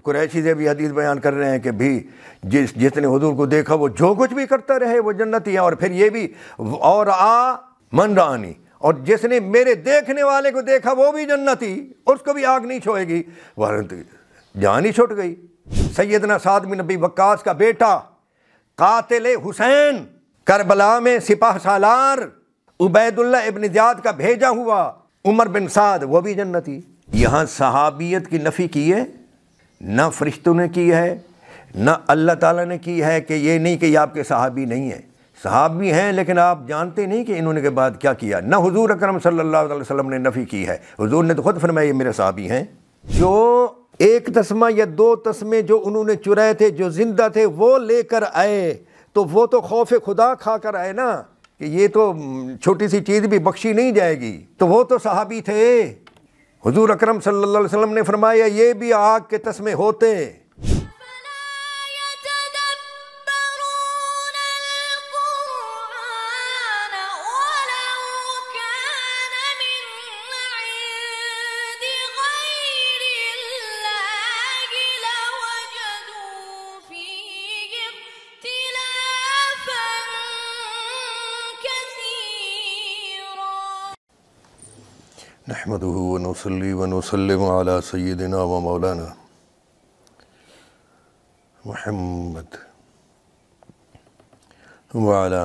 قریشی سے بھی حدیث بیان کر رہے ہیں کہ بھی جس نے حضور کو دیکھا وہ جو کچھ بھی کرتا رہے وہ جنتی ہے، اور پھر یہ بھی اور من رانی، اور جس نے میرے دیکھنے والے کو دیکھا وہ بھی جنتی، اس کو بھی آگ نہیں چھوئے گی، جان ہی چھوٹ گئی۔ سیدنا سعد بن ابی وقاص کا بیٹا قاتل حسین، کربلا میں سپاہ سالار، عبید اللہ ابن زیاد کا بھیجا ہوا عمر بن سعد، وہ بھی جنتی۔ یہاں صحابیت کی نفی کی ہے، نہ فرشتوں نے کی ہے، نہ اللہ تعالیٰ نے کی ہے کہ یہ نہیں کہ یہ آپ کے صحابی نہیں ہیں، صحابی ہیں لیکن آپ جانتے نہیں کہ انہوں نے کے بعد کیا کیا۔ نہ حضور اکرم صلی اللہ علیہ وسلم نے نفی کی ہے، حضور نے تو خود فرمایا یہ میرے صحابی ہیں۔ جو ایک تسمہ یا دو تسمے جو انہوں نے چرائے تھے، جو زندہ تھے وہ لے کر آئے، تو وہ تو خوف خدا کھا کر آئے نا کہ یہ تو چھوٹی سی چیز بھی بخشی نہیں جائے گی، تو وہ تو صحابی تھے۔ حضور اکرم صلی اللہ علیہ وسلم نے فرمایا یہ بھی آگ کے تسمے ہوتے۔ نحمده ونصلي ونسلم على سيدنا ومولانا محمد وعلى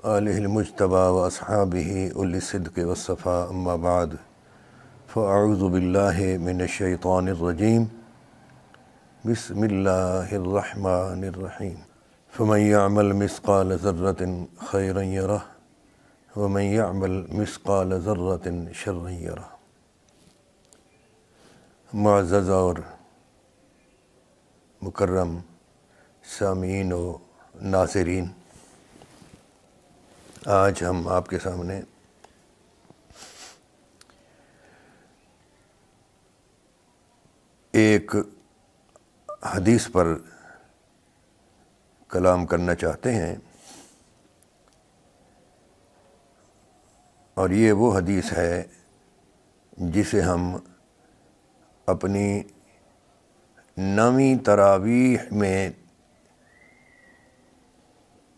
آله المجتبى وأصحابه أولي الصدق والصفاء، أما بعد فأعوذ بالله من الشيطان الرجيم، بسم الله الرحمن الرحيم، فمن يعمل مثقال ذرة خيرا يره ومن يعمل مثقال ذرة شرا يره۔ معزز اور مکرم سامعین و ناظرین، آج ہم آپ کے سامنے ایک حدیث پر کلام کرنا چاہتے ہیں، اور یہ وہ حدیث ہے جسے ہم اپنی 9ویں تراویح میں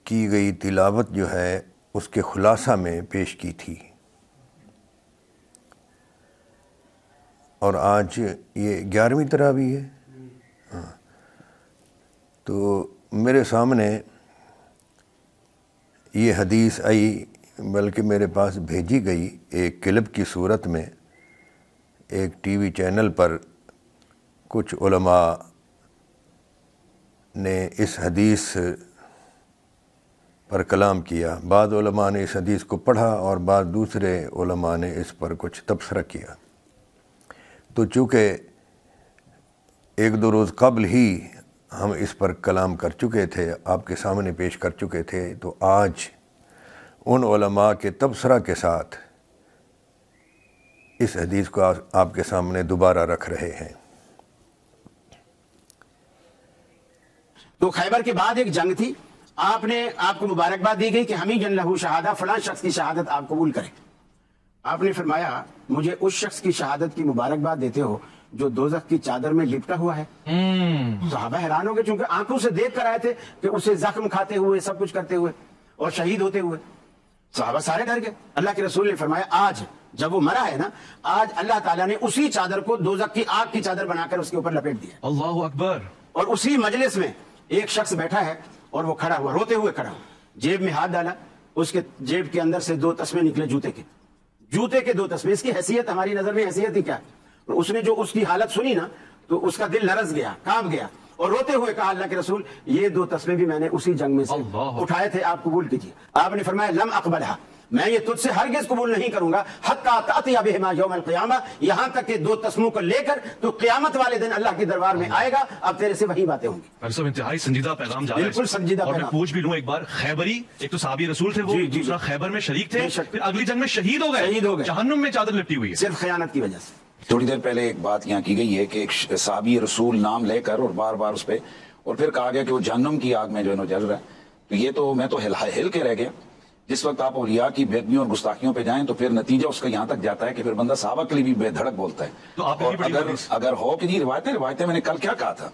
کی گئی تلاوت جو ہے اس کے خلاصہ میں پیش کی تھی، اور آج یہ 11ویں تراویح ہے۔ ہاں، تو میرے سامنے یہ حدیث آئی، بلکہ میرے پاس بھیجی گئی ایک کلپ کی صورت میں۔ ایک ٹی وی چینل پر کچھ علماء نے اس حدیث پر کلام کیا، بعض علماء نے اس حدیث کو پڑھا اور بعض دوسرے علماء نے اس پر کچھ تبصرہ کیا۔ تو چونکہ ایک دو روز قبل ہی ہم اس پر کلام کر چکے تھے، آپ کے سامنے پیش کر چکے تھے، تو آج ان علماء کے تبصرہ کے ساتھ اس حدیث کو آپ کے سامنے دوبارہ رکھ رہے ہیں۔ تو خیبر کے بعد ایک جنگ تھی، آپ کو مبارکباد دی گئی کہ حمیدًا لہ شہادہ، فلاں شخص کی شہادت آپ قبول کریں۔ آپ نے فرمایا مجھے اس شخص کی شہادت کی مبارکباد دیتے ہو جو دوزخ کی چادر میں لپٹا ہوا ہے۔ صحابہ حیران ہو گئے، چونکہ آنکھوں سے دیکھ کر آئے تھے کہ اسے زخم کھاتے ہوئے، سب کچھ کرتے ہوئے اور شہید ہوتے ہوئے۔ صحابہ سارے ڈر گئے۔ اللہ کے رسول نے فرمایا آج جب وہ مرا ہے نا، آج اللہ تعالیٰ نے اسی چادر کو دوزخ کی آگ کی چادر بنا کر اس کے اوپر لپیٹ دیا۔ اللہ اکبر۔ اور اسی مجلس میں ایک شخص بیٹھا ہے اور وہ کھڑا ہوا، روتے ہوئے کھڑا ہوا، جیب میں ہاتھ ڈالا، اس کے جیب کے اندر سے 2 تسمے نکلے جوتے کے 2 تسمے۔ اس کی حیثیت ہماری نظر میں حیثیت ہی کیا؟ اس نے جو اس کی حالت سنی نا تو اس کا دل لرز گیا، کانپ گیا، اور روتے ہوئے کہا اللہ کے رسول یہ 2 تسمے بھی میں نے اسی جنگ میں سے اٹھائے تھے، آپ قبول کیجیے۔ آپ نے فرمایا لم اقبلھا، میں یہ تجھ سے ہرگز قبول نہیں کروں گا حتی تأتی بہما یوم القیامہ، یہاں تک کہ 2 تسموں کو لے کر تو قیامت والے دن اللہ کے دربار میں آئے گا، اب تیرے سے وہی باتیں ہوں گی۔ اور سب انتہائی سنجیدہ پیغام جا رہا ہے، بالکل سنجیدہ اور میں پیغام۔ پوچھ بھی لوں ایک بار، خیبری ایک تو صحابی رسول تھے، وہ دوسرا خیبر میں شریک تھے، پھر اگلی جنگ میں شہید ہو گئے، جہنم میں چادر لپٹی ہوئی ہے صرف خیانت کی وجہ سے۔ تھوڑی دیر پہلے ایک بات یہاں کی گئی ہے کہ ایک صحابی رسول نام لے کر اور بار بار اس پہ، اور پھر کہا گیا کہ وہ جہنم کی آگ میں جو ہے نا جل رہا ہے۔ تو یہ تو میں تو ہل کے رہ گیا جس وقت آپ اولیاء کی بے ادبیوں اور گستاخیوں پہ جائیں تو پھر نتیجہ اس کا یہاں تک جاتا ہے کہ پھر بندہ صحابہ کے لیے بھی بے دھڑک بولتا ہے. تو آپ اور اگر ہو کہ جی روایتیں میں نے کل کیا کہا تھا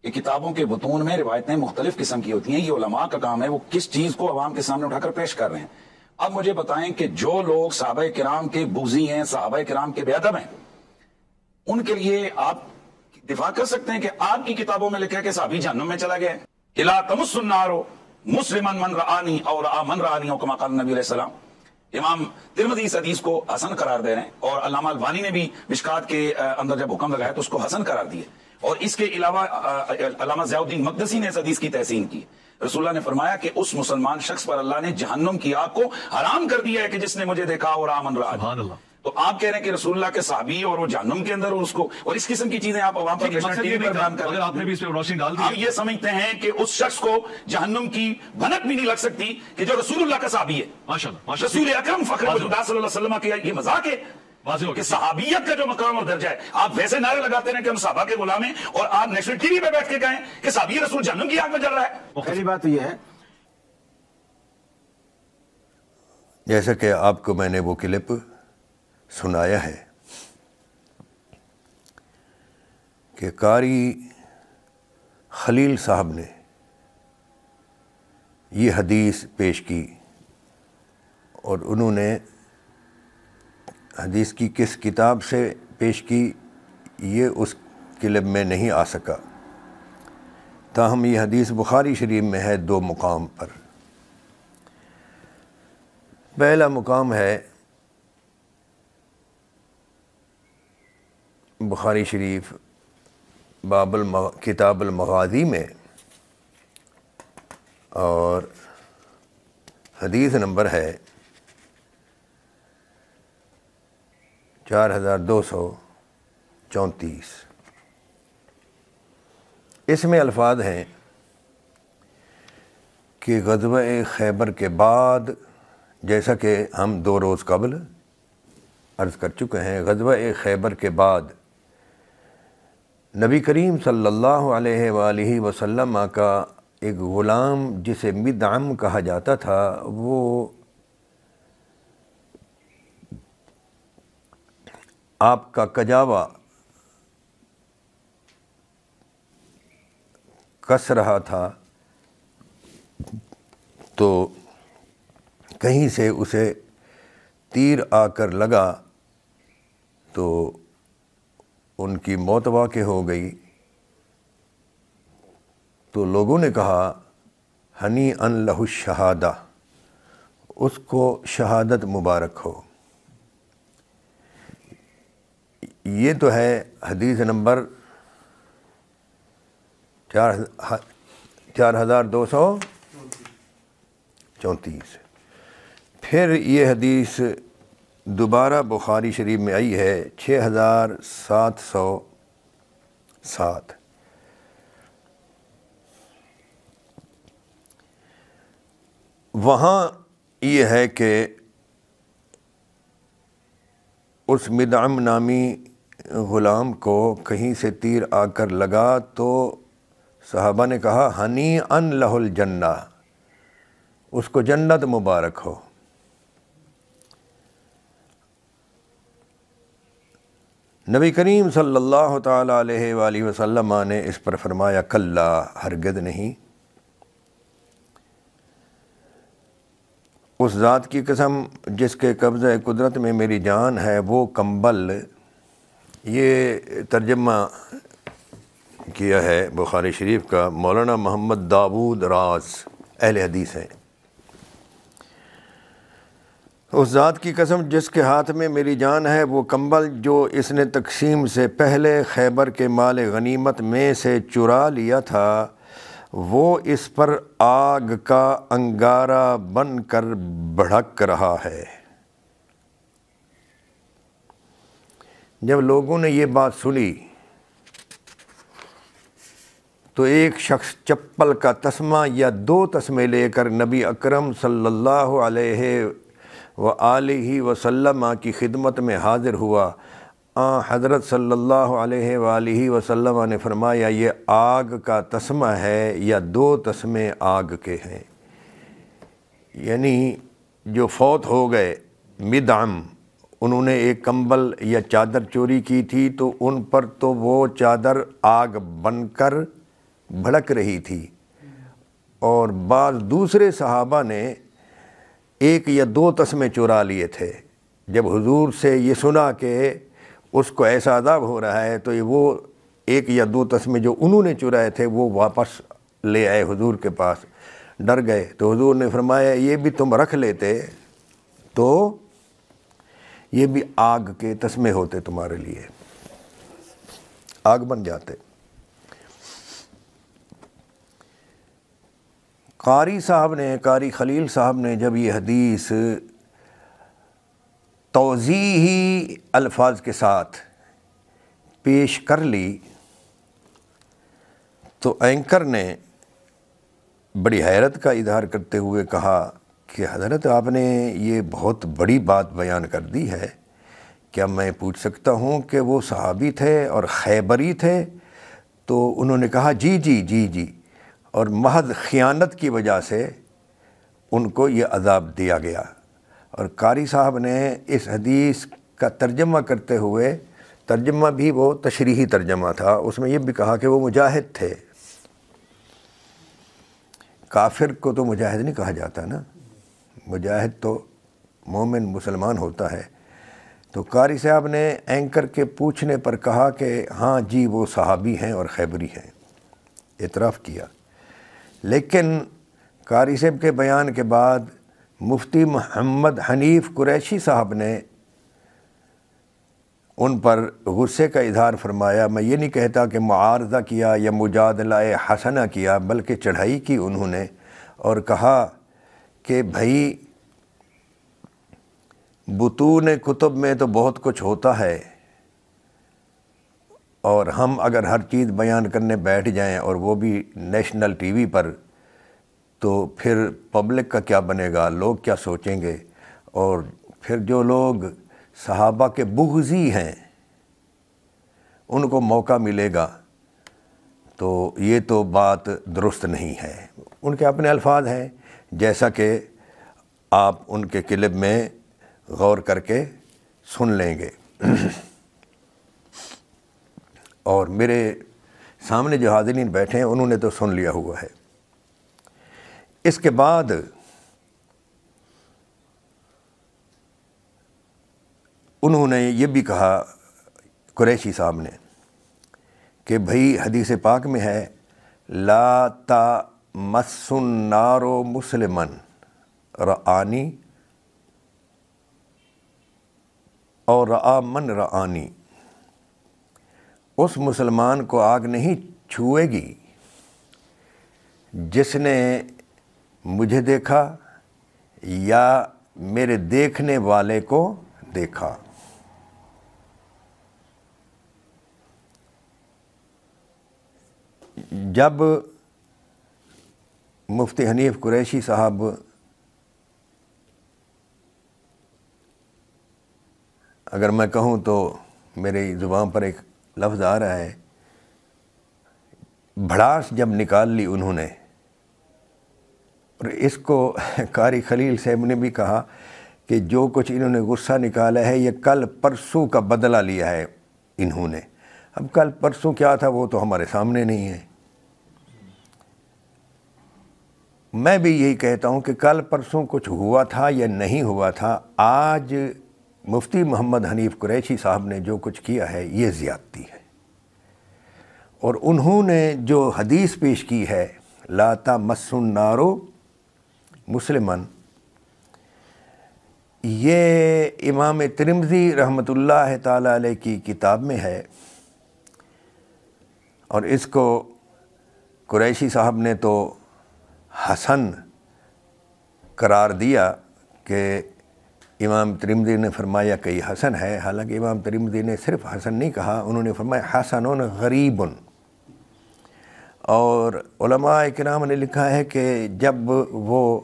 کہ کتابوں کے بطون میں روایتیں مختلف قسم کی ہوتی ہیں. یہ علماء کا کام ہے وہ کس چیز کو عوام کے سامنے اٹھا کر پیش کر رہے ہیں. اب مجھے بتائیں کہ جو لوگ صحابہ کرام کے بغضی ہیں، صحابہ کرام کے بے ادب ہیں، ان کے لیے آپ دفاع کر سکتے ہیں کہ آپ کی کتابوں میں لکھا ہے کہ صحابی جہنم میں چلا گیا. الا تمس النار مسلمن من رآنی اور من رآنی او کما قال نبی علیہ السلام. امام ترمذی اس حدیث کو حسن قرار دے رہے ہیں اور علامہ البانی نے بھی مشکات کے اندر جب حکم لگایا تو اس کو حسن قرار دیے. اور اس کے علاوہ علامہ ضیاء الدین مقدسی نے اس حدیث کی تحسین کی. رسول اللہ نے فرمایا کہ اس مسلمان شخص پر اللہ نے جہنم کی آگ کو حرام کر دیا ہے کہ جس نے مجھے دیکھا اور آمن رہا. سبحان اللہ. تو آپ کہہ رہے ہیں کہ رسول اللہ کے صحابی اور وہ جہنم کے اندر اور اس کو اور اس قسم کی چیزیں آپ عوام پر بیان کر رہے ہیں. آپ نے بھی اس پہ روشنی ڈال دی. ہم یہ سمجھتے ہیں کہ اس شخص کو جہنم کی بھنک بھی نہیں لگ سکتی کہ جو رسول اللہ کا صحابی ہے. ماشاءاللہ. رسول اکرم فخر وجود صلی اللہ علیہ وسلم کا یہ مذاق ہے کہ صحابیت کا جو مقام اور درجہ ہے. آپ ویسے نعرے لگاتے ہیں کہ ہم صحابہ کے غلام ہیں اور آپ نیشنل ٹی وی پہ بیٹھ کے کہیں کہ صحابی رسول جہنم کی آگ میں جل رہا ہے. پہلی بات تو یہ ہے جیسا کہ آپ کو میں نے وہ کلپ سنایا ہے کہ قاری خلیل صاحب نے یہ حدیث پیش کی اور انہوں نے حدیث کی کس کتاب سے پیش کی یہ اس کلپ میں نہیں آ سکا. تاہم یہ حدیث بخاری شریف میں ہے 2 مقام پر. پہلا مقام ہے بخاری شریف کتاب المغازی میں اور حدیث نمبر ہے 4234. اس میں الفاظ ہیں کہ غزوہ خیبر کے بعد، جیسا کہ ہم 2 روز قبل عرض کر چکے ہیں، غزوہ خیبر کے بعد نبی کریم صلی اللہ علیہ وآلہ وسلم کا ایک غلام جسے مدعم کہا جاتا تھا، وہ آپ کا کجاوا کس رہا تھا تو کہیں سے اسے تیر آ کر لگا تو ان کی موت واقع ہو گئی. تو لوگوں نے کہا ہنی ان لہ الشہادہ، اس کو شہادت مبارک ہو. یہ تو ہے حدیث نمبر 4234. پھر یہ حدیث دوبارہ بخاری شریف میں آئی ہے 6707. وہاں یہ ہے کہ اس مدعم نامی غلام کو کہیں سے تیر آ کر لگا تو صحابہ نے کہا ہنی ان لہ الجنہ، اس کو جنت مبارک ہو. نبی کریم صلی اللہ تعالیٰ علیہ وآلہ وسلم نے اس پر فرمایا کلا، ہرگز نہیں. اس ذات کی قسم جس کے قبضہ قدرت میں میری جان ہے، وہ کمبل، یہ ترجمہ کیا ہے بخاری شریف کا مولانا محمد داود راز، اہل حدیث ہیں. اس ذات کی قسم جس کے ہاتھ میں میری جان ہے، وہ کمبل جو اس نے تقسیم سے پہلے خیبر کے مال غنیمت میں سے چرا لیا تھا، وہ اس پر آگ کا انگارہ بن کر بھڑک رہا ہے. جب لوگوں نے یہ بات سنی تو ایک شخص چپل کا تسمہ یا 2 تسمے لے کر نبی اکرم صلی اللہ علیہ وآلہ وسلم کی خدمت میں حاضر ہوا. حضرت صلی اللہ علیہ وآلہ وسلم نے فرمایا یہ آگ کا تسمہ ہے یا 2 تسمے آگ کے ہیں. یعنی جو فوت ہو گئے مدعم، انہوں نے ایک کمبل یا چادر چوری کی تھی تو ان پر تو وہ چادر آگ بن کر بھڑک رہی تھی، اور بعض دوسرے صحابہ نے ایک یا دو تسمے چرا لیے تھے۔ جب حضور سے یہ سنا کہ اس کو ایسا عذاب ہو رہا ہے تو وہ ایک یا دو تسمے جو انہوں نے چرائے تھے وہ واپس لے آئے حضور کے پاس، ڈر گئے تو حضور نے فرمایا یہ بھی تم رکھ لیتے تو یہ بھی آگ کے تسمے ہوتے تمہارے لیے، آگ بن جاتے۔ قاری خلیل صاحب نے جب یہ حدیث توضیحی الفاظ کے ساتھ پیش کر لی تو اینکر نے بڑی حیرت کا اظہار کرتے ہوئے کہا کہ حضرت آپ نے یہ بہت بڑی بات بیان کر دی ہے، کیا میں پوچھ سکتا ہوں کہ وہ صحابی تھے اور خیبری تھے؟ تو انہوں نے کہا جی جی جی جی، اور محض خیانت کی وجہ سے ان کو یہ عذاب دیا گیا۔ اور قاری صاحب نے اس حدیث کا ترجمہ کرتے ہوئے، ترجمہ بھی وہ تشریحی ترجمہ تھا، اس میں یہ بھی کہا کہ وہ مجاہد تھے۔ کافر کو تو مجاہد نہیں کہا جاتا نا، مجاہد تو مومن مسلمان ہوتا ہے۔ تو قاری صاحب نے اینکر کے پوچھنے پر کہا کہ ہاں جی وہ صحابی ہیں اور خیبری ہیں، اعتراف کیا۔ لیکن قاری صاحب کے بیان کے بعد مفتی محمد حنیف قریشی صاحب نے ان پر غصے کا اظہار فرمایا۔ میں یہ نہیں کہتا کہ معارضہ کیا یا مجادلہ حسنہ کیا، بلکہ چڑھائی کی انہوں نے، اور کہا کہ بھائی بطون کتب میں تو بہت کچھ ہوتا ہے، اور ہم اگر ہر چیز بیان کرنے بیٹھ جائیں اور وہ بھی نیشنل ٹی وی پر، تو پھر پبلک کا کیا بنے گا، لوگ کیا سوچیں گے، اور پھر جو لوگ صحابہ کے بغضی ہیں ان کو موقع ملے گا، تو یہ تو بات درست نہیں ہے۔ ان کے اپنے الفاظ ہیں، جیسا کہ آپ ان کے کلپ میں غور کر کے سن لیں گے۔ اور میرے سامنے جو حاضرین بیٹھے ہیں انہوں نے تو سن لیا ہوا ہے۔ اس کے بعد انہوں نے یہ بھی کہا قریشی صاحب نے کہ بھئی حدیث پاک میں ہے لا تمس النار مسلما رآنی اور رآ من رآنی، اس مسلمان کو آگ نہیں چھوئے گی جس نے مجھے دیکھا یا میرے دیکھنے والے کو دیکھا۔ جب مفتی حنیف قریشی صاحب اگر میں کہوں تو میری زبان پر ایک لفظ آ رہا ہے، بھڑاس جب نکال لی انہوں نے، اور اس کو قاری خلیل صاحب نے بھی کہا کہ جو کچھ انہوں نے غصہ نکالا ہے یہ کل پرسوں کا بدلہ لیا ہے انہوں نے۔ اب کل پرسوں کیا تھا وہ تو ہمارے سامنے نہیں ہے۔ میں بھی یہی کہتا ہوں کہ کل پرسوں کچھ ہوا تھا یا نہیں ہوا تھا، آج مفتی محمد حنیف قریشی صاحب نے جو کچھ کیا ہے یہ زیادتی ہے، اور انہوں نے جو حدیث پیش کی ہے لا تمس النار مسلما، یہ امام ترمذی رحمۃ اللہ تعالی علیہ کی کتاب میں ہے، اور اس کو قریشی صاحب نے تو حسن قرار دیا کہ امام ترمذی نے فرمایا کہ یہ حسن ہے، حالانکہ امام ترمذی نے صرف حسن نہیں کہا، انہوں نے فرمایا حسن غریب۔ اور علماء کرام نے لکھا ہے کہ جب وہ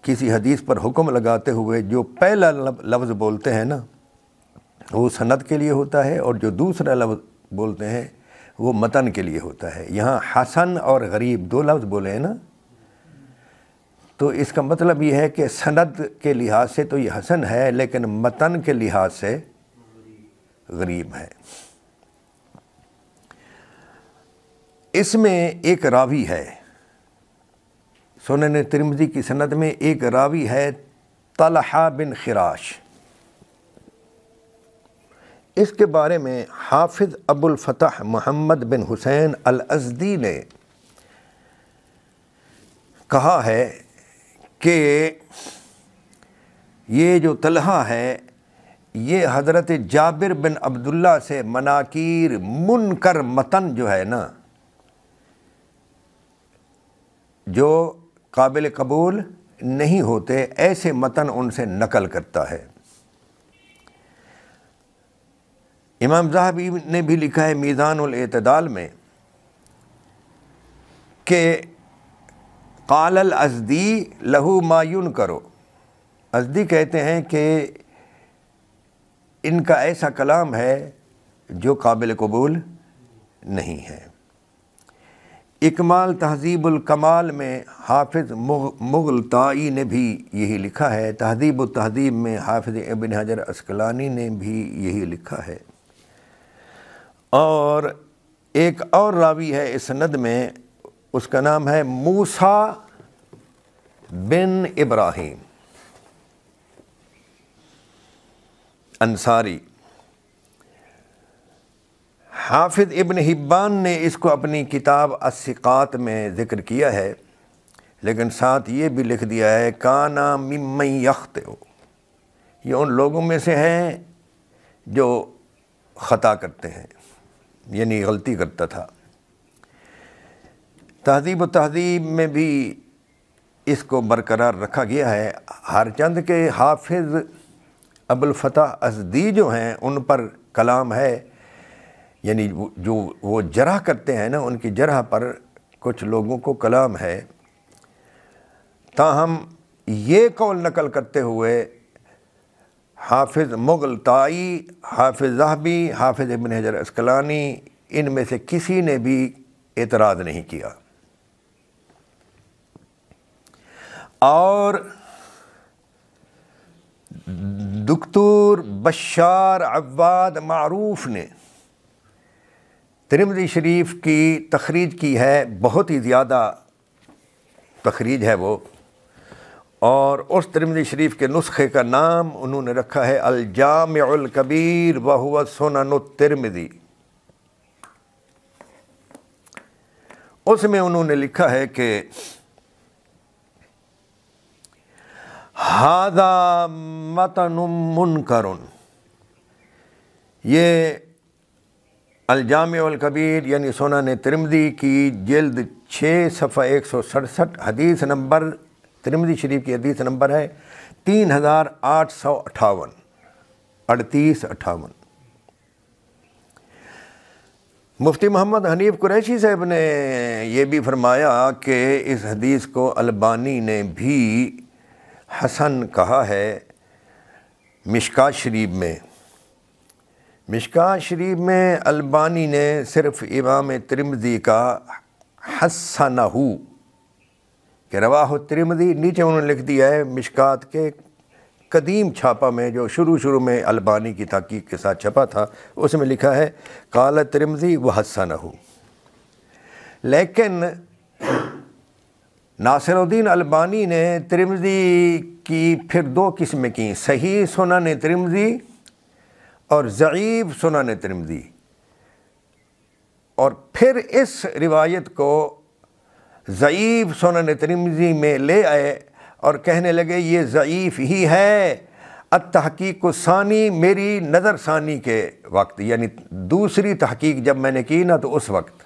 کسی حدیث پر حکم لگاتے ہوئے جو پہلا لفظ بولتے ہیں نا وہ سند کے لیے ہوتا ہے، اور جو دوسرا لفظ بولتے ہیں وہ متن کے لیے ہوتا ہے۔ یہاں حسن اور غریب دو لفظ بولے ہیں نا، تو اس کا مطلب یہ ہے کہ سند کے لحاظ سے تو یہ حسن ہے، لیکن متن کے لحاظ سے غریب ہے۔ اس میں ایک راوی ہے، سنن ترمذی کی سند میں ایک راوی ہے طلحہ بن خراش۔ اس کے بارے میں حافظ ابو الفتح محمد بن حسین الازدی نے کہا ہے کہ یہ جو طلحہ ہے یہ حضرت جابر بن عبداللہ سے مناکیر منکر متن جو ہے نا، جو قابل قبول نہیں ہوتے، ایسے متن ان سے نقل کرتا ہے۔ امام ذہبی نے بھی لکھا ہے میزان الاعتدال میں کہ قال الازدی لہو ما ینکرو، ازدی کہتے ہیں کہ ان کا ایسا کلام ہے جو قابل قبول نہیں ہے۔ اکمال تہذیب الکمال میں حافظ مغلطائی نے بھی یہی لکھا ہے، تہذیب التہذیب میں حافظ ابن حجر عسقلانی نے بھی یہی لکھا ہے۔ اور ایک اور راوی ہے اس سند میں، اس کا نام ہے موسیٰ بن ابراہیم انصاری۔ حافظ ابن حبان نے اس کو اپنی کتاب الثقات میں ذکر کیا ہے، لیکن ساتھ یہ بھی لکھ دیا ہے کانا ممن یخطئ، یہ ان لوگوں میں سے ہیں جو خطا کرتے ہیں، یعنی غلطی کرتا تھا۔ تہذیب و تہذیب میں بھی اس کو برقرار رکھا گیا ہے، ہرچند کے حافظ ابو الفتح ازدی جو ہیں ان پر کلام ہے، یعنی جو وہ جرح کرتے ہیں نا، ان کی جرح پر کچھ لوگوں کو کلام ہے۔ تاہم یہ قول نقل کرتے ہوئے حافظ مغلطائی، حافظ ذہبی، حافظ ابن حجر عسقلانی، ان میں سے کسی نے بھی اعتراض نہیں کیا۔ اور دکتور بشار عواد معروف نے ترمذی شریف کی تخریج کی ہے، بہت ہی زیادہ تخریج ہے وہ، اور اس ترمذی شریف کے نسخے کا نام انہوں نے رکھا ہے الجامع الکبیر وہو سنن الترمذی۔ اس میں انہوں نے لکھا ہے کہ ھذا متن منکر، یہ الجامع الکبیر یعنی سنن ترمذی کی جلد 6 صفحہ 167، حدیث نمبر ترمذی شریف کی حدیث نمبر ہے 3858 3858۔ مفتی محمد حنیف قریشی صاحب نے یہ بھی فرمایا کہ اس حدیث کو البانی نے بھی حسن کہا ہے مشکاۃ شریف میں۔ مشکاۃ شریف میں البانی نے صرف امام ترمذی کا حسنہ کہ رواہ ترمذی، نیچے انہوں نے لکھ دیا ہے مشکاۃ کے قدیم چھاپا میں جو شروع میں البانی کی تحقیق کے ساتھ چھپا تھا، اس میں لکھا ہے قال ترمذی وحسنہ۔ لیکن ناصر الدین البانی نے ترمذی کی پھر دو قسمیں کی، صحیح سنن ترمذی اور ضعیف سنن ترمذی، اور پھر اس روایت کو ضعیف سنن ترمذی میں لے آئے اور کہنے لگے یہ ضعیف ہی ہے۔ التحقیق الثانی، میری نظر ثانی کے وقت، یعنی دوسری تحقیق جب میں نے کی نا تو اس وقت،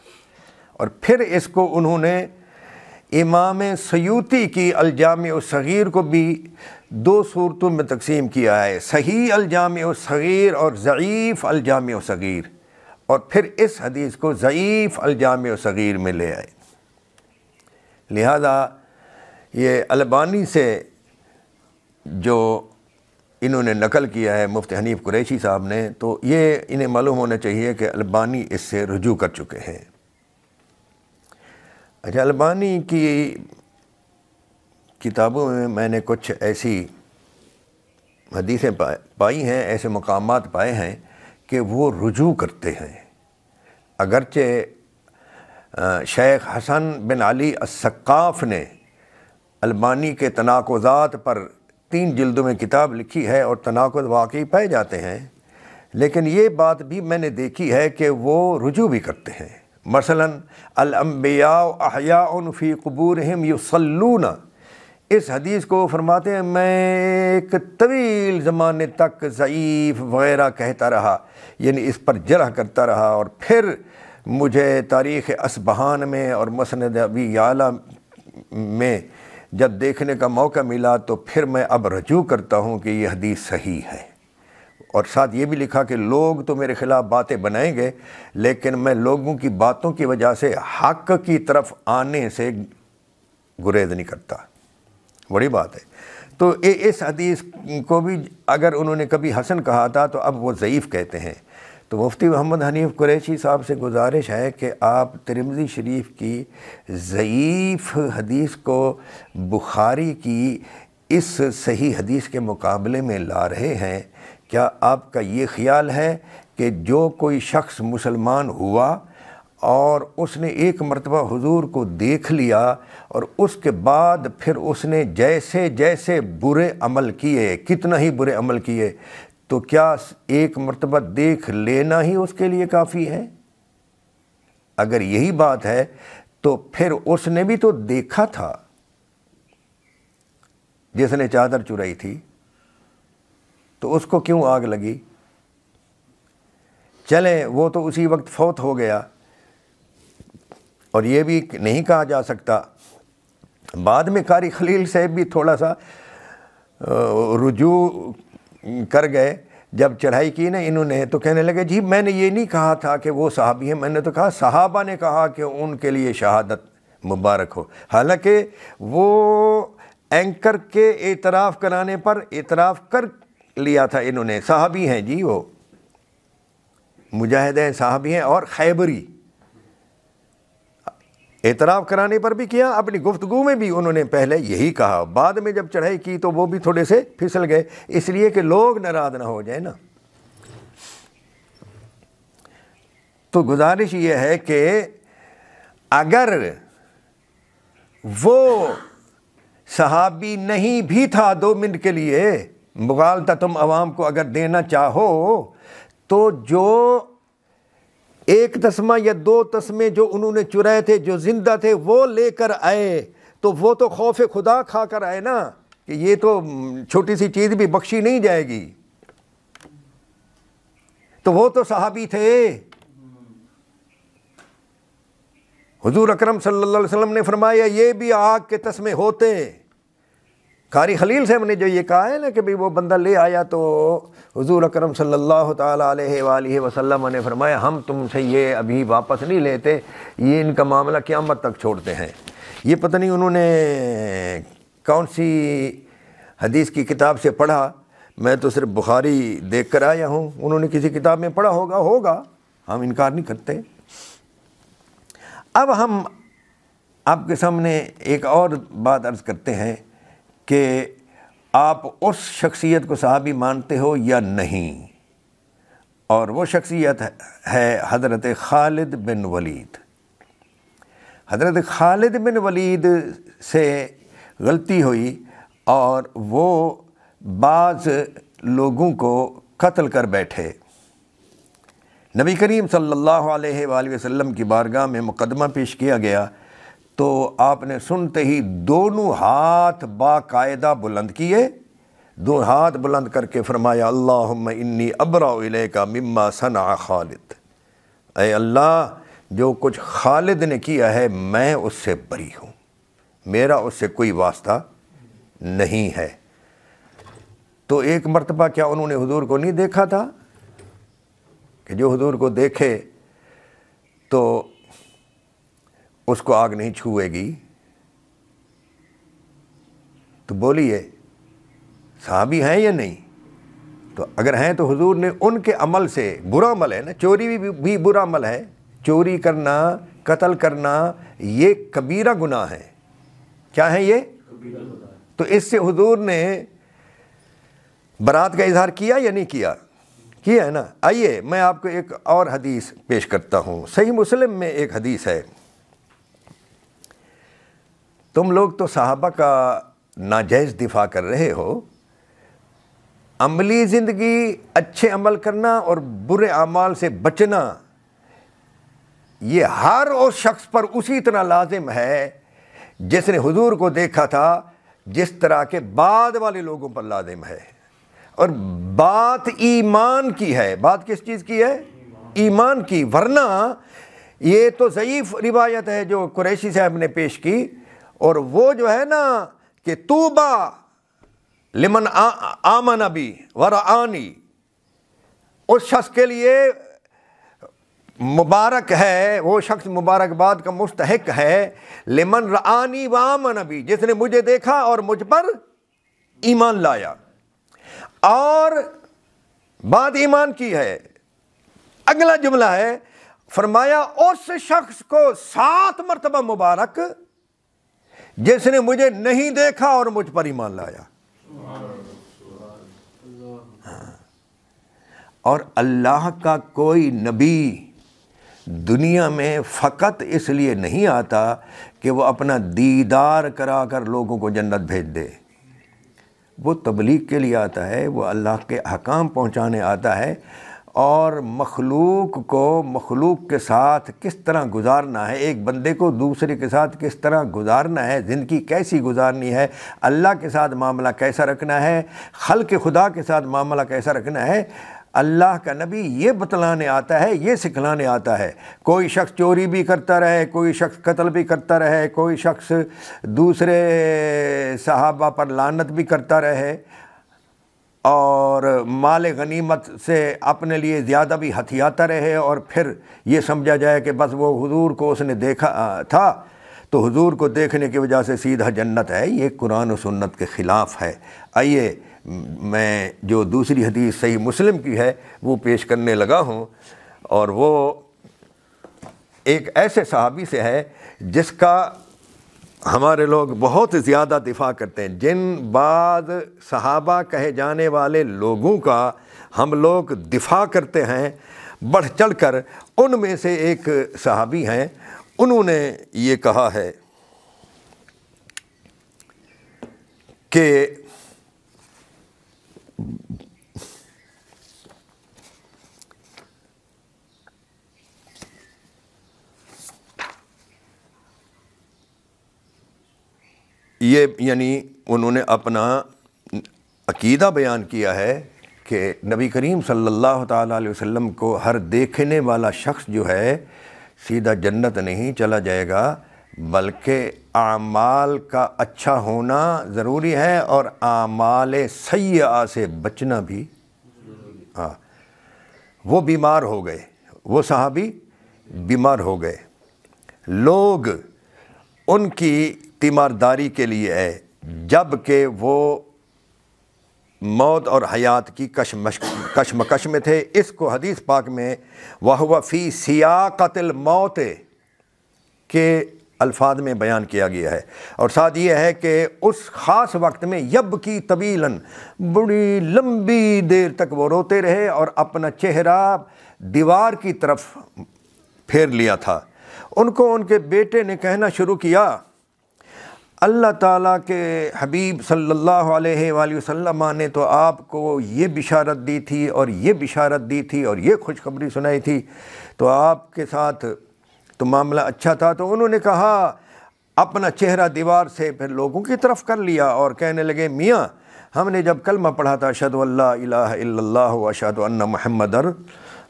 اور پھر اس کو انہوں نے امام سیوطی کی الجامع الصغیر کو بھی دو صورتوں میں تقسیم کیا ہے، صحیح الجامع الصغیر اور ضعیف الجامع الصغیر، اور پھر اس حدیث کو ضعیف الجامع الصغیر میں لے آئے۔ لہذا یہ البانی سے جو انہوں نے نقل کیا ہے مفتی حنیف قریشی صاحب نے، تو یہ انہیں معلوم ہونا چاہیے کہ البانی اس سے رجوع کر چکے ہیں۔ اچھا، البانی کی کتابوں میں نے کچھ ایسی حدیثیں پائی ہیں، ایسے مقامات پائے ہیں کہ وہ رجوع کرتے ہیں، اگرچہ شیخ حسن بن علی السقاف نے البانی کے تناقضات پر 3 جلدوں میں کتاب لکھی ہے اور تناقض واقعی پائے جاتے ہیں، لیکن یہ بات بھی میں نے دیکھی ہے کہ وہ رجوع بھی کرتے ہیں۔ مثلا الانبیاء احیاء فی قبورہم یصلون، اس حدیث کو فرماتے ہیں میں ایک طویل زمانے تک ضعیف وغیرہ کہتا رہا، یعنی اس پر جرح کرتا رہا، اور پھر مجھے تاریخ اصبہان میں اور مسند ابی یعلا میں جب دیکھنے کا موقع ملا تو پھر میں اب رجوع کرتا ہوں کہ یہ حدیث صحیح ہے، اور ساتھ یہ بھی لکھا کہ لوگ تو میرے خلاف باتیں بنائیں گے لیکن میں لوگوں کی باتوں کی وجہ سے حق کی طرف آنے سے گریز نہیں کرتا۔ بڑی بات ہے۔ تو اس حدیث کو بھی اگر انہوں نے کبھی حسن کہا تھا تو اب وہ ضعیف کہتے ہیں۔ تو مفتی محمد حنیف قریشی صاحب سے گزارش ہے کہ آپ ترمذی شریف کی ضعیف حدیث کو بخاری کی اس صحیح حدیث کے مقابلے میں لا رہے ہیں۔ کیا آپ کا یہ خیال ہے کہ جو کوئی شخص مسلمان ہوا اور اس نے ایک مرتبہ حضور کو دیکھ لیا اور اس کے بعد پھر اس نے جیسے جیسے برے عمل کیے، کتنا ہی برے عمل کیے، تو کیا ایک مرتبہ دیکھ لینا ہی اس کے لیے کافی ہے؟ اگر یہی بات ہے تو پھر اس نے بھی تو دیکھا تھا جس نے چادر چرائی تھی، تو اس کو کیوں آگ لگی؟ چلیں وہ تو اسی وقت فوت ہو گیا، اور یہ بھی نہیں کہا جا سکتا، بعد میں قاری خلیل صاحب بھی تھوڑا سا رجوع کر گئے، جب چڑھائی کی نا انہوں نے تو کہنے لگے جی میں نے یہ نہیں کہا تھا کہ وہ صحابی ہیں، میں نے تو کہا صحابہ نے کہا کہ ان کے لیے شہادت مبارک ہو، حالانکہ وہ اینکر کے اعتراف کرانے پر اعتراف کر لیا تھا انہوں نے، صحابی ہیں جی، وہ مجاہد ہیں، صحابی ہیں اور خیبری، اعتراف کرانے پر بھی کیا، اپنی گفتگو میں بھی انہوں نے پہلے یہی کہا، بعد میں جب چڑھائی کی تو وہ بھی تھوڑے سے پھسل گئے، اس لیے کہ لوگ ناراض نہ ہو جائیں نا۔ تو گزارش یہ ہے کہ اگر وہ صحابی نہیں بھی تھا 2 منٹ کے لیے، مغالطہ تم عوام کو اگر دینا چاہو تو جو 1 تسمہ یا 2 تسمے جو انہوں نے چرائے تھے، جو زندہ تھے، وہ لے کر آئے، تو وہ تو خوف خدا کھا کر آئے نا کہ یہ تو چھوٹی سی چیز بھی بخشی نہیں جائے گی، تو وہ تو صحابی تھے۔ حضور اکرم صلی اللہ علیہ وسلم نے فرمایا یہ بھی آگ کے تسمے ہوتے۔ قاری خلیل صاحب نے جو یہ کہا ہے نا کہ وہ بندہ لے آیا تو حضور اکرم صلی اللہ تعالیٰ علیہ وآلہ وسلم نے فرمایا ہم تم سے یہ ابھی واپس نہیں لیتے، یہ ان کا معاملہ قیامت تک چھوڑتے ہیں۔ یہ پتہ نہیں انہوں نے کون سی حدیث کی کتاب سے پڑھا، میں تو صرف بخاری دیکھ کر آیا ہوں، انہوں نے کسی کتاب میں پڑھا ہوگا، ہم انکار نہیں کرتے۔ اب ہم آپ کے سامنے ایک اور بات عرض کرتے ہیں کہ آپ اس شخصیت کو صحابی مانتے ہو یا نہیں، اور وہ شخصیت ہے حضرت خالد بن ولید۔ حضرت خالد بن ولید سے غلطی ہوئی اور وہ بعض لوگوں کو قتل کر بیٹھے۔ نبی کریم صلی اللہ علیہ وآلہ وسلم کی بارگاہ میں مقدمہ پیش کیا گیا تو آپ نے سنتے ہی دونوں ہاتھ باقاعدہ بلند کیے، 2 ہاتھ بلند کر کے فرمایا اللہم انی ابرأ الیک مما صنع خالد، اے اللہ جو کچھ خالد نے کیا ہے میں اس سے بری ہوں، میرا اس سے کوئی واسطہ نہیں ہے۔ تو ایک مرتبہ کیا انہوں نے حضور کو نہیں دیکھا تھا کہ جو حضور کو دیکھے تو اس کو آگ نہیں چھوئے گی؟ تو بولیے صحابی ہیں یا نہیں؟ تو اگر ہیں تو حضور نے ان کے عمل سے، برا عمل ہے نا، چوری بھی برا عمل ہے، چوری کرنا، قتل کرنا یہ کبیرہ گناہ ہے. کیا ہے یہ؟ تو اس سے حضور نے برات کا اظہار کیا یا نہیں کیا؟ کیا ہے نا. آئیے میں آپ کو ایک اور حدیث پیش کرتا ہوں. صحیح مسلم میں ایک حدیث ہے، تم لوگ تو صحابہ کا ناجائز دفاع کر رہے ہو، عملی زندگی اچھے عمل کرنا اور برے اعمال سے بچنا یہ ہر اس شخص پر اسی طرح لازم ہے جس نے حضور کو دیکھا تھا، جس طرح کے بعد والے لوگوں پر لازم ہے. اور بات ایمان کی ہے. بات کس چیز کی ہے؟ ایمان کی. ورنہ یہ تو ضعیف روایت ہے جو قریشی صاحب نے پیش کی، اور وہ جو ہے نا کہ توبہ لمن آمن بی ورعانی، اس شخص کے لیے مبارک ہے، وہ شخص مبارکباد کا مستحق ہے، لمن رعانی وآمن بی، جس نے مجھے دیکھا اور مجھ پر ایمان لایا. اور بات ایمان کی ہے. اگلا جملہ ہے، فرمایا اس شخص کو 7 مرتبہ مبارک جس نے مجھے نہیں دیکھا اور مجھ پر ایمان لایا. اور اللہ کا کوئی نبی دنیا میں فقط اس لیے نہیں آتا کہ وہ اپنا دیدار کرا کر لوگوں کو جنت بھیج دے. وہ تبلیغ کے لیے آتا ہے، وہ اللہ کے احکام پہنچانے آتا ہے، اور مخلوق کو مخلوق کے ساتھ کس طرح گزارنا ہے، ایک بندے کو دوسرے کے ساتھ کس طرح گزارنا ہے، زندگی کیسی گزارنی ہے، اللہ کے ساتھ معاملہ کیسا رکھنا ہے، خلق خدا کے ساتھ معاملہ کیسا رکھنا ہے، اللہ کا نبی یہ بتلانے آتا ہے، یہ سکھلانے آتا ہے. کوئی شخص چوری بھی کرتا رہے، کوئی شخص قتل بھی کرتا رہے، کوئی شخص دوسرے صحابہ پر لعنت بھی کرتا رہے، اور مال غنیمت سے اپنے لیے زیادہ بھی ہتھیاتا رہے، اور پھر یہ سمجھا جائے کہ بس وہ حضور کو اس نے دیکھا تھا تو حضور کو دیکھنے کی وجہ سے سیدھا جنت ہے. یہ قرآن و سنت کے خلاف ہے. آئیے میں جو دوسری حدیث صحیح مسلم کی ہے وہ پیش کرنے لگا ہوں، اور وہ ایک ایسے صحابی سے ہے جس کا ہمارے لوگ بہت زیادہ دفاع کرتے ہیں. جن بعض صحابہ کہے جانے والے لوگوں کا ہم لوگ دفاع کرتے ہیں بڑھ چڑھ کر، ان میں سے ایک صحابی ہیں، انہوں نے یہ کہا ہے کہ یہ یعنی انہوں نے اپنا عقیدہ بیان کیا ہے کہ نبی کریم صلی اللہ تعالیٰ علیہ وسلم کو ہر دیکھنے والا شخص جو ہے سیدھا جنت نہیں چلا جائے گا، بلکہ اعمال کا اچھا ہونا ضروری ہے اور اعمال سیئہ سے بچنا بھی. ہاں، وہ بیمار ہو گئے، وہ صحابی بیمار ہو گئے. لوگ ان کی تیمارداری کے لیے ہے، جب کہ وہ موت اور حیات کی کشمکش میں تھے. اس کو حدیث پاک میں وَهُوَ فِي سِيَاقَةِ الْمَوْتِ کے الفاظ میں بیان کیا گیا ہے، اور ساتھ یہ ہے کہ اس خاص وقت میں یبکی طویلاً، بڑی لمبی دیر تک وہ روتے رہے اور اپنا چہرہ دیوار کی طرف پھیر لیا تھا. ان کو ان کے بیٹے نے کہنا شروع کیا، اللہ تعالیٰ کے حبیب صلی اللہ علیہ وآلہ وسلم نے تو آپ کو یہ بشارت دی تھی اور یہ بشارت دی تھی اور یہ خوشخبری سنائی تھی، تو آپ کے ساتھ تو معاملہ اچھا تھا. تو انہوں نے کہا، اپنا چہرہ دیوار سے پھر لوگوں کی طرف کر لیا اور کہنے لگے، میاں ہم نے جب کلمہ پڑھا تھا اشہد ان لا الہ الا اللہ و اشہد ان محمد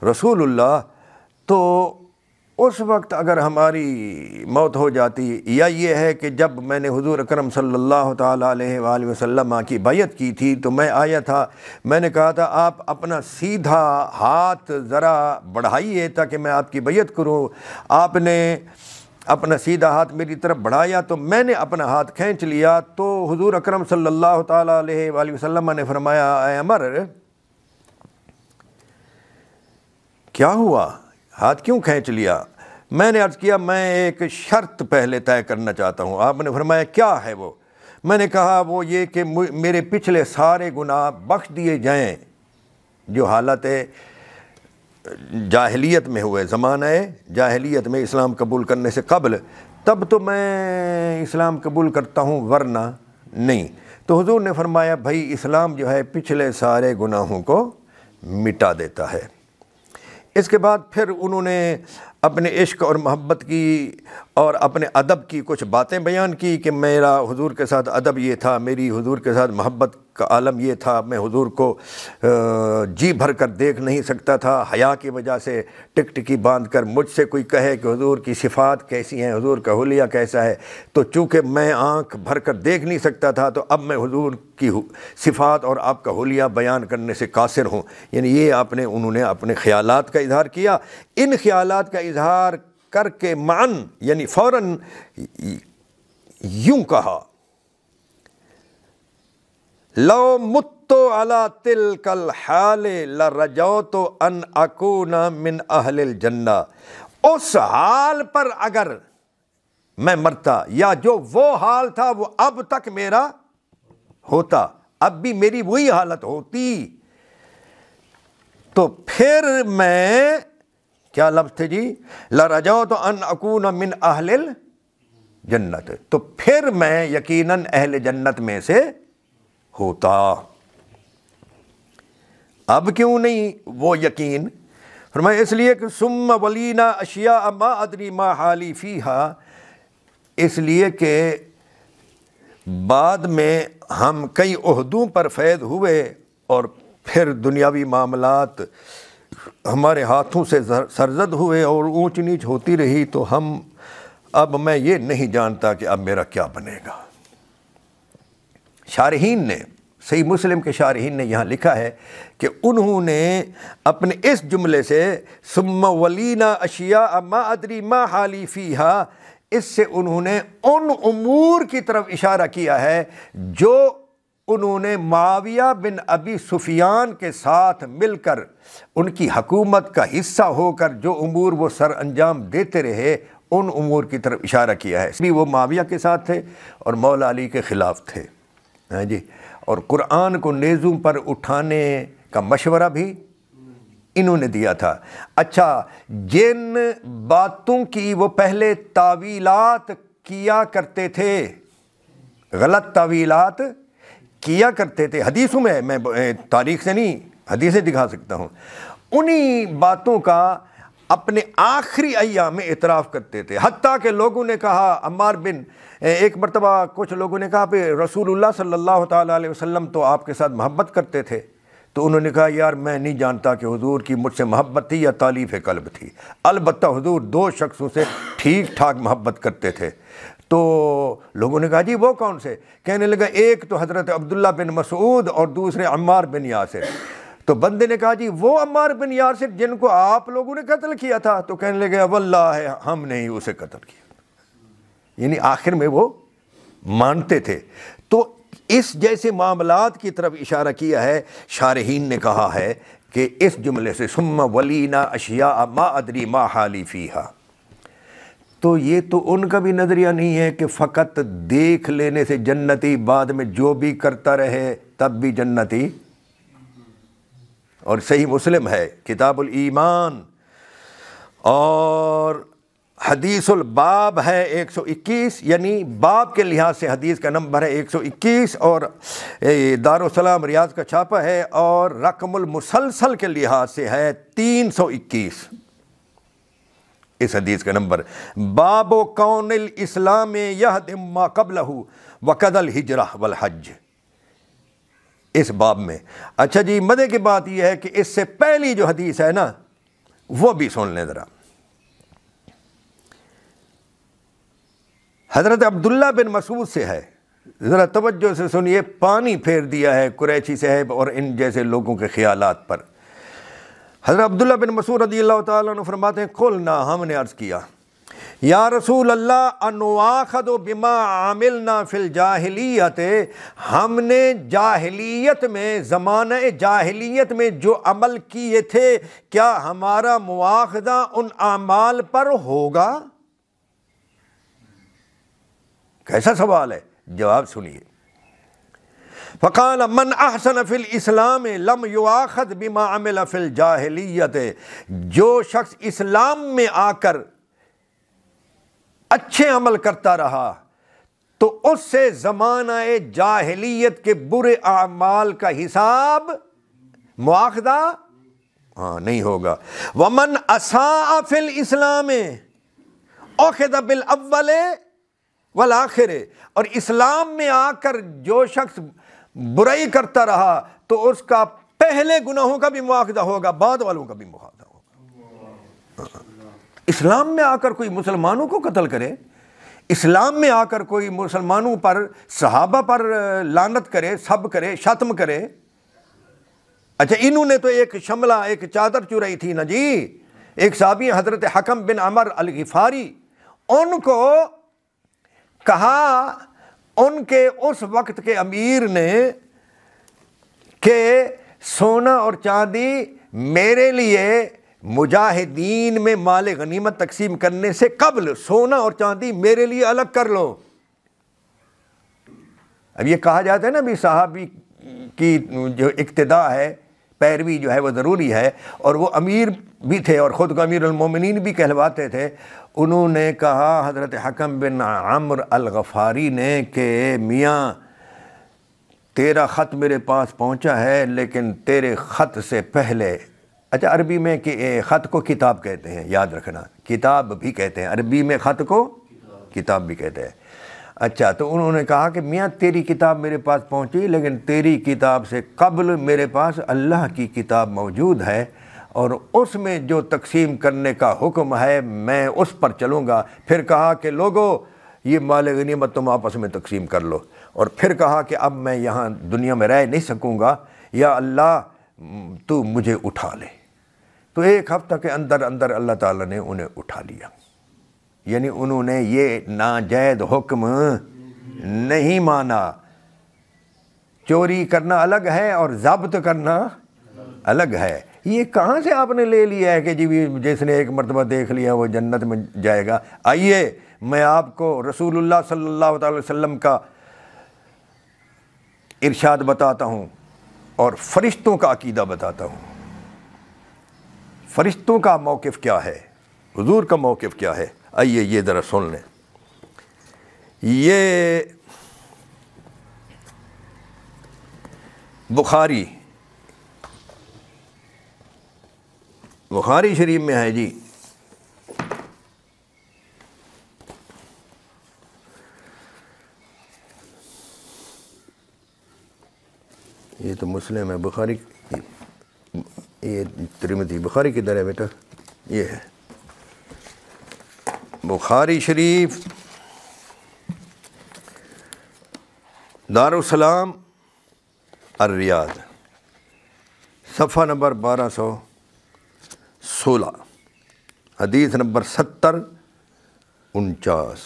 رسول اللہ، تو اس وقت اگر ہماری موت ہو جاتی، یا یہ ہے کہ جب میں نے حضور اکرم صلی اللہ تعالیٰ علیہ وآلہ وسلم کی بیعت کی تھی تو میں آیا تھا، میں نے کہا تھا آپ اپنا سیدھا ہاتھ ذرا بڑھائیے تاکہ میں آپ کی بیعت کروں. آپ نے اپنا سیدھا ہاتھ میری طرف بڑھایا تو میں نے اپنا ہاتھ کھینچ لیا، تو حضور اکرم صلی اللہ تعالیٰ علیہ وآلہ وسلم نے فرمایا، اے عمر، کیا ہوا، ہاتھ کیوں کھینچ لیا؟ میں نے عرض کیا میں ایک شرط پہلے طے کرنا چاہتا ہوں۔ آپ نے فرمایا کیا ہے وہ؟ میں نے کہا وہ یہ کہ میرے پچھلے سارے گناہ بخش دیے جائیں جو حالت جاہلیت میں ہوئے، زمانہ جاہلیت میں اسلام قبول کرنے سے قبل، تب تو میں اسلام قبول کرتا ہوں ورنہ نہیں۔ تو حضور نے فرمایا بھائی اسلام جو ہے پچھلے سارے گناہوں کو مٹا دیتا ہے۔ اس کے بعد پھر انہوں نے اپنے عشق اور محبت کی اور اپنے ادب کی کچھ باتیں بیان کی کہ میرا حضور کے ساتھ ادب یہ تھا، میری حضور کے ساتھ محبت کا عالم یہ تھا، میں حضور کو جی بھر کر دیکھ نہیں سکتا تھا، حیا کی وجہ سے ٹک ٹکی باندھ کر مجھ سے کوئی کہے کہ حضور کی صفات کیسی ہیں، حضور کا حلیہ کیسا ہے، تو چونکہ میں آنکھ بھر کر دیکھ نہیں سکتا تھا تو اب میں حضور کی صفات اور آپ کا حلیہ بیان کرنے سے قاصر ہوں۔ یعنی یہ انہوں نے اپنے خیالات کا اظہار کیا۔ ان خیالات کا اظہار کر کے معن یعنی فوراً یوں کہا لو متو علی تلک الحال لرجوت ان اکون من اہل الجنہ، اس حال پر اگر میں مرتا یا جو وہ حال تھا وہ اب تک میرا ہوتا، اب بھی میری وہی حالت ہوتی، تو پھر میں کیا لفظ تھے جی، لرجوت ان اکون من اہل الجنت، تو پھر میں یقیناً اہل جنت میں سے ہوتا۔ اب کیوں نہیں وہ یقین؟ فرمایا اس لیے کہ ثم ولینا اشیاء ما ادری ما حالی فیہا، اس لیے کہ بعد میں ہم کئی عہدوں پر فیض ہوئے اور پھر دنیاوی معاملات ہمارے ہاتھوں سے سرزد ہوئے اور اونچ نیچ ہوتی رہی، تو اب میں یہ نہیں جانتا کہ اب میرا کیا بنے گا۔ شارحین نے، صحیح مسلم کے شارحین نے یہاں لکھا ہے کہ انہوں نے اپنے اس جملے سے ثم ولینا اشیاء ما ادری ما حالی فیہا، اس سے انہوں نے ان امور کی طرف اشارہ کیا ہے جو انہوں نے معاویہ بن ابی سفیان کے ساتھ مل کر ان کی حکومت کا حصہ ہو کر جو امور وہ سر انجام دیتے رہے، ان امور کی طرف اشارہ کیا ہے۔ بھی وہ معاویہ کے ساتھ تھے اور مولا علی کے خلاف تھے، ہاں جی، اور قرآن کو نیزوں پر اٹھانے کا مشورہ بھی انہوں نے دیا تھا۔ اچھا، جن باتوں کی وہ پہلے تاویلات کیا کرتے تھے، غلط تاویلات کیا کرتے تھے، حدیثوں میں تاریخ سے نہیں، حدیثیں دکھا سکتا ہوں، انہی باتوں کا اپنے آخری ایام میں اعتراف کرتے تھے، حتیٰ کہ لوگوں نے کہا، عمار بن، ایک مرتبہ کچھ لوگوں نے کہا کہ رسول اللہ صلی اللہ تعالیٰ علیہ وسلم تو آپ کے ساتھ محبت کرتے تھے، تو انہوں نے کہا یار میں نہیں جانتا کہ حضور کی مجھ سے محبت تھی یا تالیف قلب تھی، البتہ حضور دو شخصوں سے ٹھیک ٹھاک محبت کرتے تھے۔ تو لوگوں نے کہا جی وہ کون سے؟ کہنے لگا ایک تو حضرت عبداللہ بن مسعود اور دوسرے عمار بن یاسر۔ تو بندے نے کہا جی وہ عمار بن یاسر جن کو آپ لوگوں نے قتل کیا تھا؟ تو کہنے لگا واللہ ہم نے ہی اسے قتل کیا، یعنی آخر میں وہ مانتے تھے۔ تو اس جیسے معاملات کی طرف اشارہ کیا ہے، شارحین نے کہا ہے کہ اس جملے سے ثم ولینا اشیاء ما ادری ما حالی فیہا، تو یہ تو ان کا بھی نظریہ نہیں ہے کہ فقط دیکھ لینے سے جنتی، بعد میں جو بھی کرتا رہے تب بھی جنتی۔ اور صحیح مسلم ہے کتاب الایمان اور حدیث الباب ہے 121، یعنی باب کے لحاظ سے حدیث کا نمبر ہے 121، اور دارالسلام ریاض کا چھاپا ہے، اور رقم المسلسل کے لحاظ سے ہے 321 اس حدیث کا نمبر، باب کون الاسلام یہدم ما قبلہ وقد الہجرہ والحج، اس باب میں۔ اچھا جی، مزے کی بات یہ ہے کہ اس سے پہلی جو حدیث ہے نا وہ بھی سن لیں ذرا۔ حضرت عبداللہ بن مسعود سے ہے، ذرا توجہ سے سنیے، پانی پھیر دیا ہے قریشی صاحب اور ان جیسے لوگوں کے خیالات پر۔ حضرت عبداللہ بن مسعود رضی اللہ تعالیٰ عنہ فرماتے ہیں قلنا، ہم نے عرض کیا یا رسول اللہ انواخذ بما عملنا فی الجاہلیت، ہم نے جاہلیت میں، زمانہ جاہلیت میں جو عمل کیے تھے، کیا ہمارا مواخذہ ان اعمال پر ہوگا؟ کیسا سوال ہے، جواب سنیے۔ فقال من احسن فی الاسلام لم یؤاخذ بما عمل فی الجاہلیت، جو شخص اسلام میں آ کر اچھے عمل کرتا رہا تو اس سے زمانہ جاہلیت کے برے اعمال کا حساب، مواخذہ نہیں ہوگا۔ ومن اساء فی الاسلام اخذ بالاول والآخر، اور اسلام میں آ کر جو شخص برائی کرتا رہا تو اس کا پہلے گناہوں کا بھی مواخذہ ہوگا، بعد والوں کا بھی مواخذہ ہوگا۔ اسلام میں آ کر کوئی مسلمانوں کو قتل کرے، اسلام میں آ کر کوئی مسلمانوں پر، صحابہ پر لعنت کرے، سب کرے، شتم کرے، اچھا انہوں نے تو ایک شملہ، ایک چادر چرائی تھی نا جی، ایک صحابی حضرت حکم بن عمر الغفاری، ان کو کہا ان کے اس وقت کے امیر نے کہ سونا اور چاندی میرے لیے مجاہدین میں مال غنیمت تقسیم کرنے سے قبل سونا اور چاندی میرے لیے الگ کر لو۔ اب یہ کہا جاتا ہے نا بھی صحابی کی جو اقتداء ہے، پیروی جو ہے وہ ضروری ہے، اور وہ امیر بھی تھے اور خود کو امیر المومنین بھی کہلواتے تھے۔ انہوں نے کہا حضرت حکم بن عمر الغفاری نے کہ میاں تیرا خط میرے پاس پہنچا ہے، لیکن تیرے خط سے پہلے، اچھا عربی میں کہ خط کو کتاب کہتے ہیں، یاد رکھنا، کتاب بھی کہتے ہیں عربی میں، خط کو کتاب بھی کہتے ہیں۔ اچھا تو انہوں نے کہا کہ میاں تیری کتاب میرے پاس پہنچی، لیکن تیری کتاب سے قبل میرے پاس اللہ کی کتاب موجود ہے، اور اس میں جو تقسیم کرنے کا حکم ہے میں اس پر چلوں گا۔ پھر کہا کہ لوگو یہ مال غنیمت تم آپس میں تقسیم کر لو، اور پھر کہا کہ اب میں یہاں دنیا میں رہ نہیں سکوں گا، یا اللہ تو مجھے اٹھا لے۔ تو ایک ہفتہ کے اندر اندر اللہ تعالیٰ نے انہیں اٹھا لیا، یعنی انہوں نے یہ ناجائز حکم نہیں مانا۔ چوری کرنا الگ ہے اور ضبط کرنا الگ ہے۔ یہ کہاں سے آپ نے لے لیا ہے کہ جی جس نے ایک مرتبہ دیکھ لیا وہ جنت میں جائے گا؟ آئیے میں آپ کو رسول اللہ صلی اللہ تعالی وسلم کا ارشاد بتاتا ہوں اور فرشتوں کا عقیدہ بتاتا ہوں۔ فرشتوں کا موقف کیا ہے، حضور کا موقف کیا ہے، آئیے یہ ذرا سن لیں۔ یہ بخاری شریف میں ہے جی۔ یہ تو مسلم ہے، بخاری یہ ترمذی، بخاری کدھر ہے بیٹا؟ یہ ہے بخاری شریف، دارالسلام الریاض، صفحہ نمبر 1216، حدیث نمبر 7049۔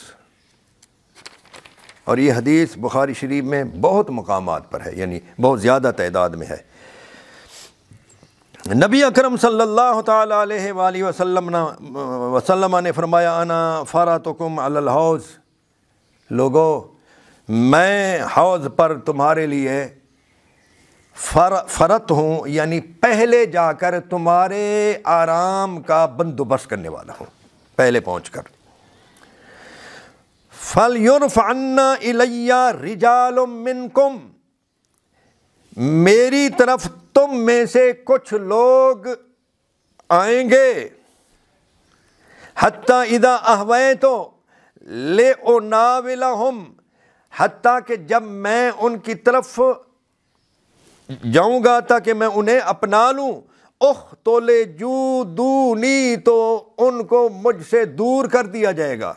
اور یہ حدیث بخاری شریف میں بہت مقامات پر ہے، یعنی بہت زیادہ تعداد میں ہے۔ نبی اکرم صلی اللہ تعالیٰ علیہ وآلہ وسلم نے فرمایا انا فراتکم علی الحوض، لوگو میں حوض پر تمہارے لیے فرت ہوں، یعنی پہلے جا کر تمہارے آرام کا بندوبست کرنے والا ہوں، پہلے پہنچ کر۔ فَلْيُرْفَعَنَّ إِلَيَّ رِجَالٌ مِّنْكُمْ، میری طرف تم میں سے کچھ لوگ آئیں گے، حَتَّى إِذَا أَهْوَيْتُ لِأُنَاوِلَهُمْ، حتیٰ کہ جب میں ان کی طرف جاؤں گا تاکہ میں انہیں اپنا لوں، اخْتُلِجُونِی، تو ان کو مجھ سے دور کر دیا جائے گا۔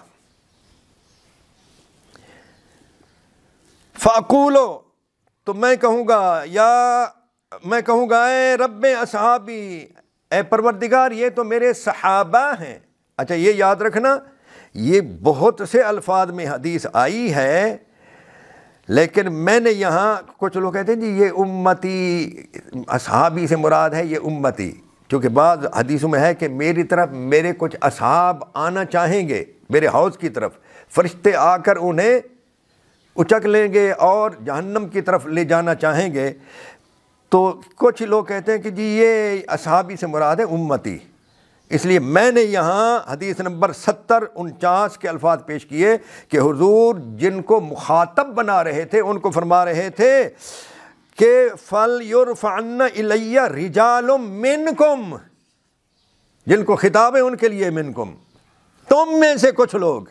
فَأَقُولُ، تو میں کہوں گا اے رب اصحابی، اے پروردگار یہ تو میرے صحابہ ہیں۔ اچھا یہ یاد رکھنا، یہ بہت سے الفاظ میں حدیث آئی ہے، لیکن میں نے یہاں کچھ لوگ کہتے ہیں جی یہ امتی، اصحابی سے مراد ہے یہ امتی، چونکہ بعض حدیثوں میں ہے کہ میری طرف میرے کچھ اصحاب آنا چاہیں گے، میرے حوض کی طرف فرشتے آ کر انہیں اچک لیں گے اور جہنم کی طرف لے جانا چاہیں گے، تو کچھ لوگ کہتے ہیں کہ جی یہ اصحابی سے مراد ہے امتی، اس لیے میں نے یہاں حدیث نمبر 7049 کے الفاظ پیش کیے کہ حضور جن کو مخاطب بنا رہے تھے ان کو فرما رہے تھے کہ فَلْيُرْفَعَنَّ إِلَيَّ رِجَالٌ مِّنْكُمْ، جن کو خطاب ہے ان کے لیے منکم، تم میں سے کچھ لوگ۔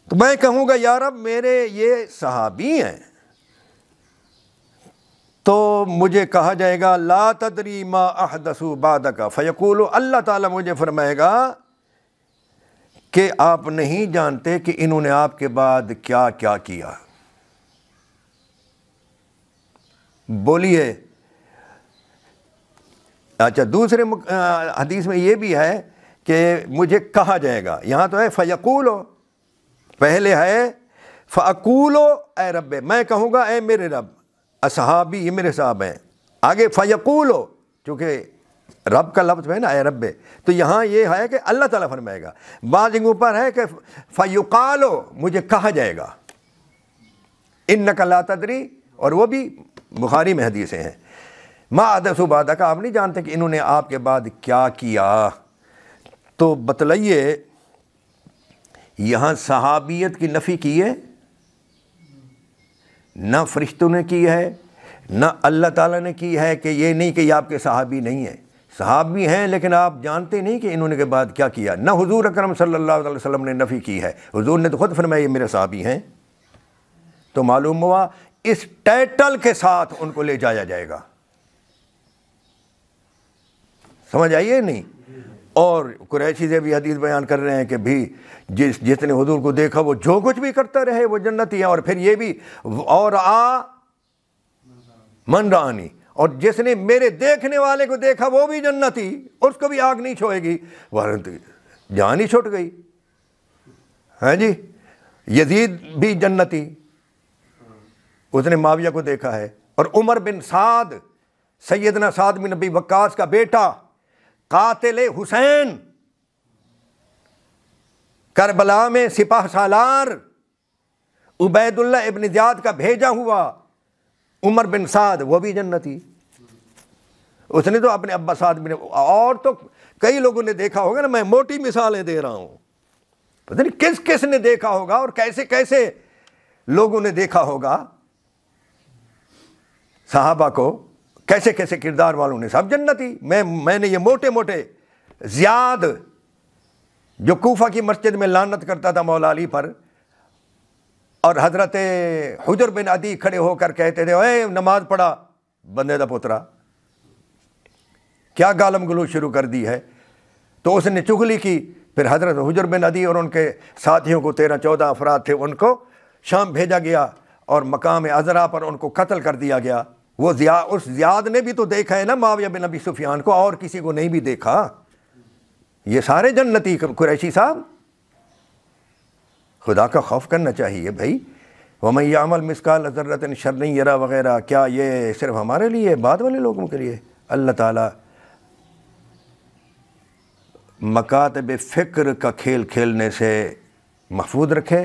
تو میں کہوں گا یا رب میرے یہ صحابی ہیں، تو مجھے کہا جائے گا لا تدری ما احدثوا بعدک، فیقول، اللہ تعالیٰ مجھے فرمائے گا کہ آپ نہیں جانتے کہ انہوں نے آپ کے بعد کیا کیا کیا۔ بولیے، اچھا دوسرے حدیث میں یہ بھی ہے کہ مجھے کہا جائے گا، یہاں تو ہے فیقولو، پہلے ہے فاقولو اے رب، میں کہوں گا اے میرے رب، اصحابی یہ میرے صاحب ہیں، آگے فیقولو چونکہ رب کا لفظ ہے نا اے رب، تو یہاں یہ ہے کہ اللہ تعالیٰ فرمائے گا۔ بعض جگہوں پر ہے کہ فیقالو، مجھے کہا جائے گا، انک لا تدری، اور وہ بھی بخاری میں حدیثیں ہیں، ما احدثوا بعدک، آپ نہیں جانتے کہ انہوں نے آپ کے بعد کیا کیا۔ تو بتلائیے یہاں صحابیت کی نفی کی ہے؟ نہ فرشتوں نے کی ہے، نہ اللہ تعالیٰ نے کی ہے کہ یہ نہیں کہ یہ آپ کے صحابی نہیں ہیں، صحابی ہیں لیکن آپ جانتے نہیں کہ انہوں نے کے بعد کیا کیا۔ نہ حضور اکرم صلی اللہ علیہ وسلم نے نفی کی ہے، حضور نے تو خود فرمایا یہ میرے صحابی ہیں۔ تو معلوم ہوا اس ٹائٹل کے ساتھ ان کو لے جایا جائے گا، سمجھ آئیے نہیں؟ اور قریشی سے بھی حدیث بیان کر رہے ہیں کہ بھی جس نے حضور کو دیکھا وہ جو کچھ بھی کرتا رہے وہ جنتی ہے، اور پھر یہ بھی اور من رانی، اور جس نے میرے دیکھنے والے کو دیکھا وہ بھی جنتی، اس کو بھی آگ نہیں چھوئے گی، جان ہی چھوٹ گئی ہے جی۔ یزید بھی جنتی، اس نے معاویہ کو دیکھا ہے، اور عمر بن سعد، سیدنا سعد بن ابی وقاص کا بیٹا، قاتل حسین، کربلا میں سپاہ سالار، عبید اللہ ابن زیاد کا بھیجا ہوا عمر بن سعد، وہ بھی جنتی، اس نے تو اپنے ابا سعد بن، اور تو کئی لوگوں نے دیکھا ہوگا نا، میں موٹی مثالیں دے رہا ہوں، پتہ نہیں کس کس نے دیکھا ہوگا اور کیسے کیسے لوگوں نے دیکھا ہوگا صحابہ کو، کیسے کیسے کردار والوں نے، سب جنتی۔ میں نے یہ موٹے موٹے، زیاد جو کوفہ کی مسجد میں لعنت کرتا تھا مولا علی پر، اور حضرت حجر بن عدی کھڑے ہو کر کہتے تھے اے نماز پڑھا بندے دا پترا، کیا گالم گلوچ شروع کر دی ہے، تو اس نے چغلی کی۔ پھر حضرت حجر بن عدی اور ان کے ساتھیوں کو 13-14 افراد تھے، ان کو شام بھیجا گیا اور مقام عذرا پر ان کو قتل کر دیا گیا۔ وہ اس زیاد نے بھی تو دیکھا ہے نا معاویہ بن ابی سفیان کو، اور کسی کو نہیں بھی دیکھا، یہ سارے جنتی قریشی صاحب۔ خدا کا خوف کرنا چاہیے بھائی۔ وَمَن يَعْمَلْ مِثْقَالَ ذَرَّةٍ شَرًّا يَرَهُ وغیرہ، کیا یہ صرف ہمارے لیے، بعد والے لوگوں کے لیے؟ اللہ تعالیٰ مکاتب فکر کا کھیل کھیلنے سے محفوظ رکھے،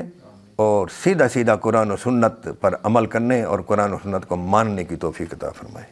اور سیدھا سیدھا قرآن و سنت پر عمل کرنے اور قرآن و سنت کو ماننے کی توفیق عطا فرمائے۔